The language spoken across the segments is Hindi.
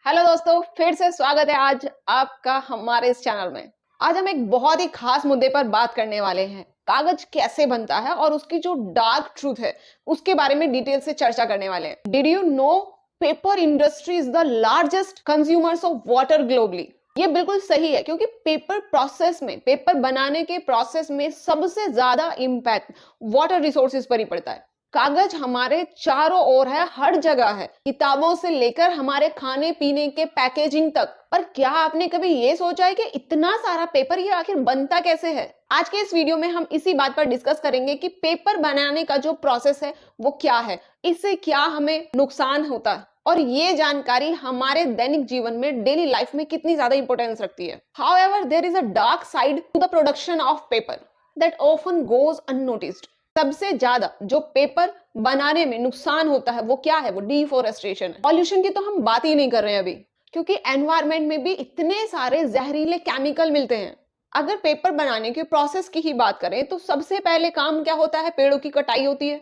हेलो दोस्तों, फिर से स्वागत है आज आपका हमारे इस चैनल में। आज हम एक बहुत ही खास मुद्दे पर बात करने वाले हैं। कागज कैसे बनता है और उसकी जो डार्क ट्रूथ है उसके बारे में डिटेल से चर्चा करने वाले हैं। Did you know paper industry is the largest consumers of water globally. ये बिल्कुल सही है क्योंकि पेपर बनाने के प्रोसेस में सबसे ज्यादा इम्पैक्ट वाटर रिसोर्सेज पर ही पड़ता है। कागज हमारे चारों ओर है, हर जगह है, किताबों से लेकर हमारे खाने पीने के पैकेजिंग तक। पर क्या आपने कभी ये सोचा है कि इतना सारा पेपर ये आखिर बनता कैसे है? आज के इस वीडियो में हम इसी बात पर डिस्कस करेंगे कि पेपर बनाने का जो प्रोसेस है वो क्या है, इससे क्या हमें नुकसान होता है और ये जानकारी हमारे दैनिक जीवन में, डेली लाइफ में कितनी ज्यादा इंपॉर्टेंस रखती है। However, there is a dark side to the production of paper that often goes unnoticed. सबसे ज्यादा जो पेपर बनाने में नुकसान होता है वो क्या है? वो डिफोरेस्टेशन है। पॉल्यूशन की तो हम बात ही नहीं कर रहे हैं अभी, क्योंकि एनवायरनमेंट में भी इतने सारे जहरीले केमिकल मिलते हैं। अगर पेपर बनाने के प्रोसेस की ही बात करें तो सबसे पहले काम क्या होता है? पेड़ों की कटाई होती है।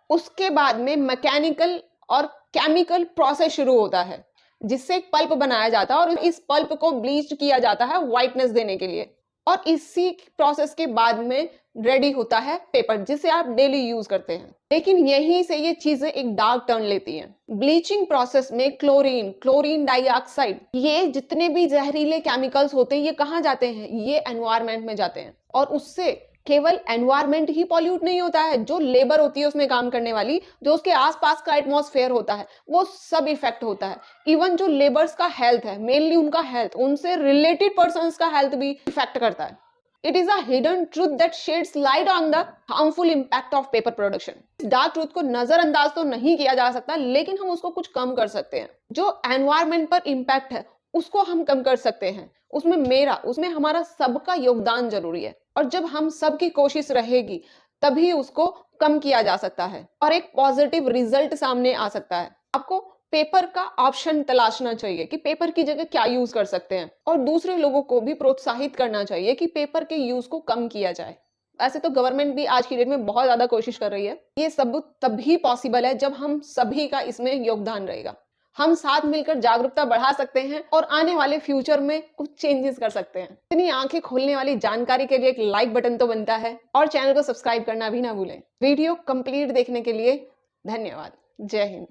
उसके बाद में मैकेनिकल और केमिकल प्रोसेस शुरू होता है जिससे एक पल्प बनाया जाता है और इस पल्प को ब्लीच किया जाता है व्हाइटनेस देने के लिए। और इसी प्रोसेस के बाद में रेडी होता है पेपर जिसे आप डेली यूज करते हैं। लेकिन यहीं से ये चीजें एक डार्क टर्न लेती हैं। ब्लीचिंग प्रोसेस में क्लोरीन डाइऑक्साइड, ये जितने भी जहरीले केमिकल्स होते हैं ये कहाँ जाते हैं? ये एनवायरमेंट में जाते हैं। और उससे केवल एनवायरमेंट ही पॉल्यूट नहीं होता है, जो लेबर होती है उसमें काम करने वाली, जो उसके आसपास का एटमॉस्फेयर होता है वो सब इफेक्ट होता है। इवन जो लेबर्स का हेल्थ है, मेनली उनका हेल्थ, उनसे रिलेटेड पर्संस का हेल्थ भी इफेक्ट करता है। It is a hidden truth that sheds light on the harmful impact of paper production. इस डार्क ट्रूथ को नजरअंदाज तो नहीं किया जा सकता, लेकिन हम उसको कुछ कम कर सकते हैं। जो एनवायरमेंट पर इम्पैक्ट है उसको हम कम कर सकते हैं। उसमें हमारा सबका योगदान जरूरी है। और जब हम सबकी कोशिश रहेगी तभी उसको कम किया जा सकता है और एक पॉजिटिव रिजल्ट सामने आ सकता है। आपको पेपर का ऑप्शन तलाशना चाहिए कि पेपर की जगह क्या यूज कर सकते हैं, और दूसरे लोगों को भी प्रोत्साहित करना चाहिए कि पेपर के यूज को कम किया जाए। ऐसे तो गवर्नमेंट भी आज की डेट में बहुत ज्यादा कोशिश कर रही है। ये सब तभी पॉसिबल है जब हम सभी का इसमें योगदान रहेगा। हम साथ मिलकर जागरूकता बढ़ा सकते हैं और आने वाले फ्यूचर में कुछ चेंजेस कर सकते हैं। इतनी आंखें खोलने वाली जानकारी के लिए एक लाइक बटन तो बनता है और चैनल को सब्सक्राइब करना भी ना भूलें। वीडियो कंप्लीट देखने के लिए धन्यवाद। जय हिंद।